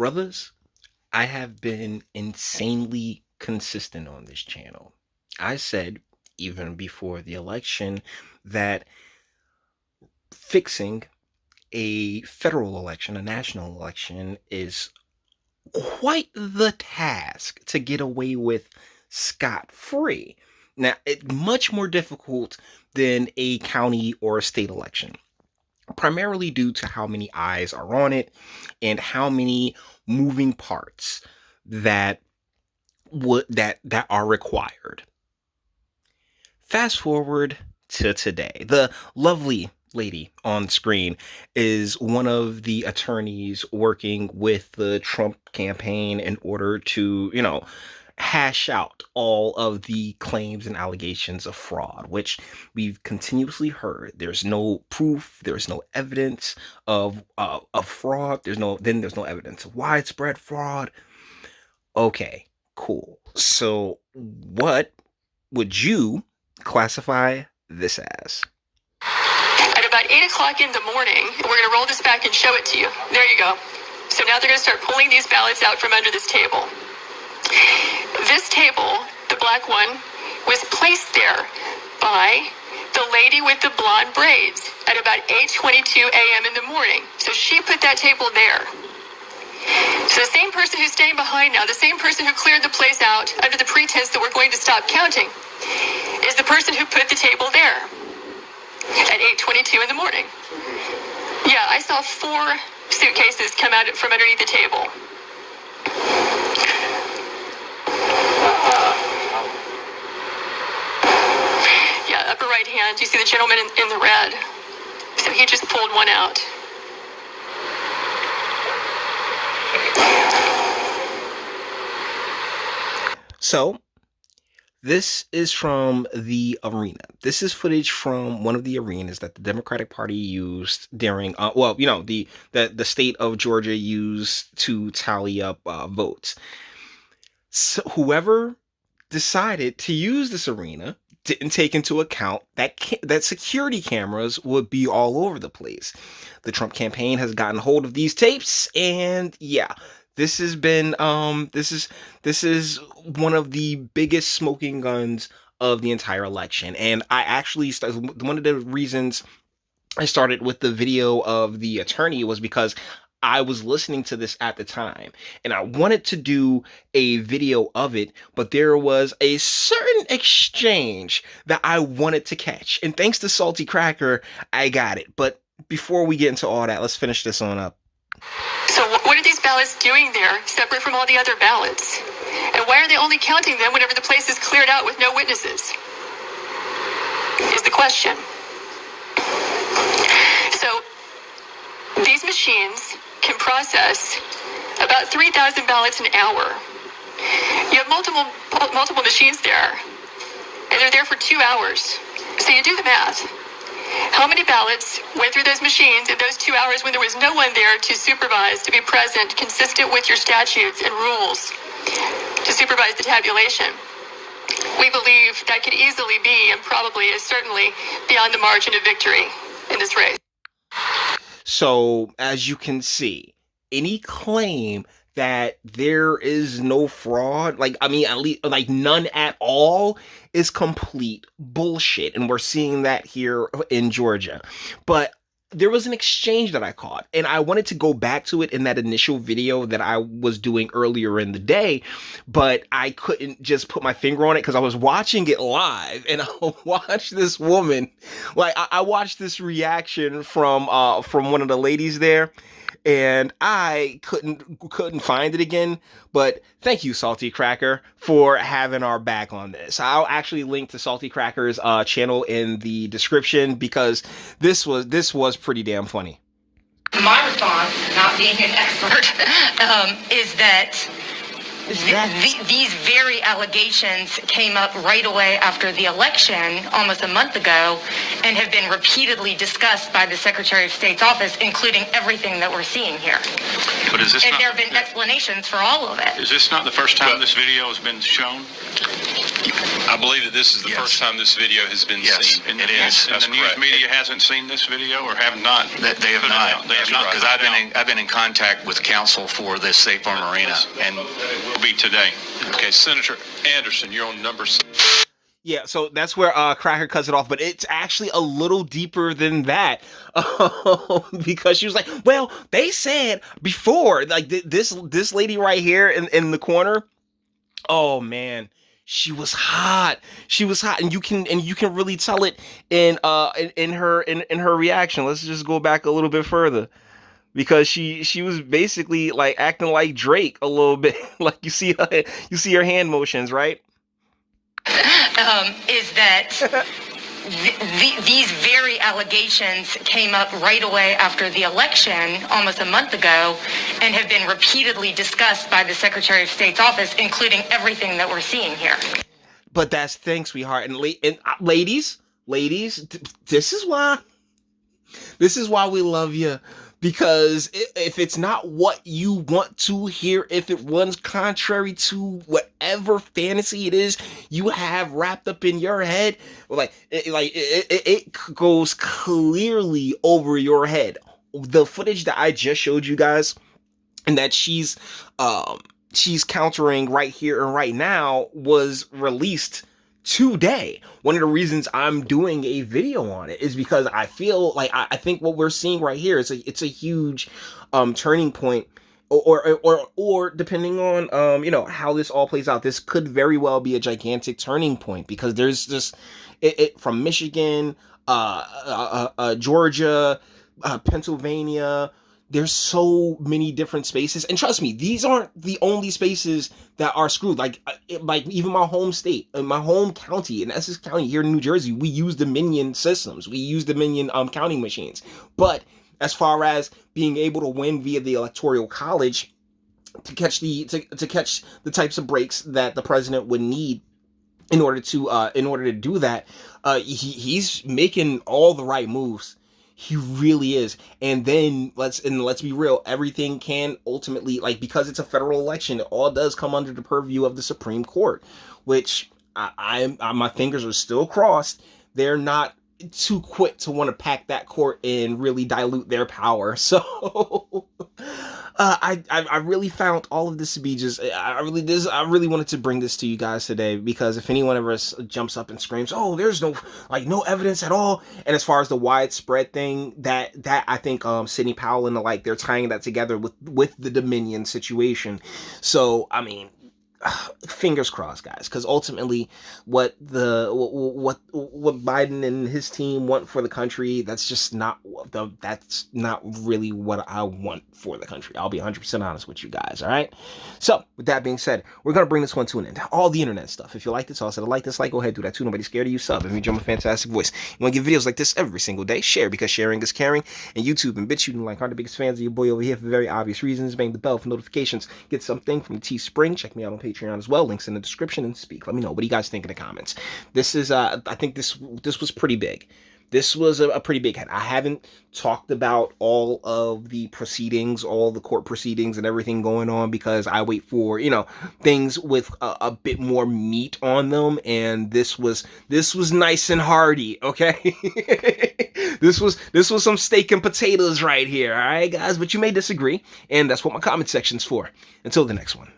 Brothers, I have been insanely consistent on this channel. I said, even before the election, that fixing a federal election, a national election, is quite the task to get away with scot-free. Now, it's much more difficult than a county or a state election, primarily due to how many eyes are on it and how many moving parts that that are required. Fast forward to today. The lovely lady on screen is one of the attorneys working with the Trump campaign in order to, hash out all of the claims and allegations of fraud, which we've continuously heard. There's no proof, there's no evidence of fraud, there's no evidence of widespread fraud. Okay, cool. So what would you classify this as? At about 8 o'clock in the morning, and we're going to roll this back and show it to you. There you go. So now they're going to start pulling these ballots out from under this table. This table, the black one, was placed there by the lady with the blonde braids at about 8:22 a.m. in the morning. So she put that table there. So the same person who's staying behind now, the same person who cleared the place out under the pretense that we're going to stop counting, is the person who put the table there at 8:22 in the morning. Yeah, I saw 4 suitcases come out from underneath the table. Yeah, upper right hand, you see the gentleman in the red. So he just pulled one out. So, this is from the arena. This is footage from one of the arenas that the Democratic Party used during, the state of Georgia used to tally up votes. So whoever decided to use this arena didn't take into account that security cameras would be all over the place. The Trump campaign has gotten hold of these tapes, and yeah, this has been this is one of the biggest smoking guns of the entire election. And I actually one of the reasons I started with the video of the attorney was because I was listening to this at the time and I wanted to do a video of it, but there was a certain exchange that I wanted to catch. And thanks to Salty Cracker, I got it. But before we get into all that, let's finish this on up. So what are these ballots doing there, separate from all the other ballots? And why are they only counting them whenever the place is cleared out with no witnesses? Is the question. So these machines can process about 3,000 ballots an hour. You have multiple machines there, and they're there for 2 hours. So you do the math. How many ballots went through those machines in those 2 hours when there was no one there to supervise, to be present, consistent with your statutes and rules, to supervise the tabulation? We believe that could easily be, and probably is certainly, beyond the margin of victory in this race. So, as you can see, any claim that there is no fraud, at least, none at all, is complete bullshit. And we're seeing that here in Georgia. But there was an exchange that I caught, and I wanted to go back to it in that initial video that I was doing earlier in the day, but I couldn't just put my finger on it because I was watching it live, and I watched this woman, I watched this reaction from one of the ladies there, and I couldn't find it again. But thank you, Salty Cracker, for having our back on this. I'll actually link to Salty Cracker's channel in the description because this was pretty damn funny. My response, not being an expert, is that these very allegations came up right away after the election, almost a month ago, and have been repeatedly discussed by the Secretary of State's office, including everything that we're seeing here. But is this and there have been explanations for all of it. Is this not the first time this video has been shown? I believe that this is the first time this video has been seen. It is. And That's the news correct. media hasn't seen this video or have not? They have not. They have not. Because I've been in contact with counsel for this State Farm Arena, and Will be today. Okay, Senator Anderson, you're on number 6. Yeah, so that's where Cracker cuts it off, but it's actually a little deeper than that, because she was like, "Well, they said before, like this lady right here in the corner. Oh man, she was hot. She was hot, and you can really tell it in her reaction. Let's just go back a little bit further." Because she was basically like acting like Drake a little bit, like you see her hand motions, right? Is that these very allegations came up right away after the election, almost a month ago, and have been repeatedly discussed by the Secretary of State's office, including everything that we're seeing here. But that's the thing, sweetheart, and ladies, this is why we love you. Because if it's not what you want to hear, if it runs contrary to whatever fantasy it is you have wrapped up in your head, it goes clearly over your head. The footage that I just showed you guys, and that she's countering right here and right now, was released today. One of the reasons I'm doing a video on it is because I feel like I think what we're seeing right here is it's a huge turning point, or depending on how this all plays out, this could very well be a gigantic turning point, because there's just it from Michigan, Georgia, Pennsylvania. There's so many different spaces, and trust me, these aren't the only spaces that are screwed. Like even my home state, my home county in Essex County here in New Jersey, we use Dominion systems, we use Dominion counting machines. But as far as being able to win via the Electoral College, to catch the types of breaks that the president would need in order to do that, he's making all the right moves. He really is. And then let's be real, everything can ultimately, because it's a federal election, it all does come under the purview of the Supreme Court, which I my fingers are still crossed. They're not too quick to want to pack that court and really dilute their power. So I really found all of this to be just, I really wanted to bring this to you guys today, because if anyone ever jumps up and screams, "Oh, there's no evidence at all," and as far as the widespread thing, that I think Sidney Powell and the they're tying that together with the Dominion situation. So I mean, fingers crossed, guys, because ultimately what Biden and his team want for the country, that's not really what I want for the country. I'll be 100% honest with you guys. All right, so with that being said, we're gonna bring this one to an end. All the internet stuff, if you like this, also like this, go ahead, do that too. Nobody's scared of you. Sub if you enjoy my fantastic voice. You want to get videos like this every single day? Share, because sharing is caring. And YouTube and Bitchute and are the biggest fans of your boy over here for very obvious reasons. Bang the bell for notifications. Get something from Teespring. Check me out on Patreon as well. Links in the description, and speak. Let me know, what do you guys think in the comments? This is I think this was pretty big. This was a pretty big hit. I haven't talked about all of the proceedings, all the court proceedings and everything going on, because I wait for, things with a bit more meat on them. And this was nice and hearty, okay? This was some steak and potatoes right here, all right, guys? But you may disagree, and that's what my comment section's for. Until the next one.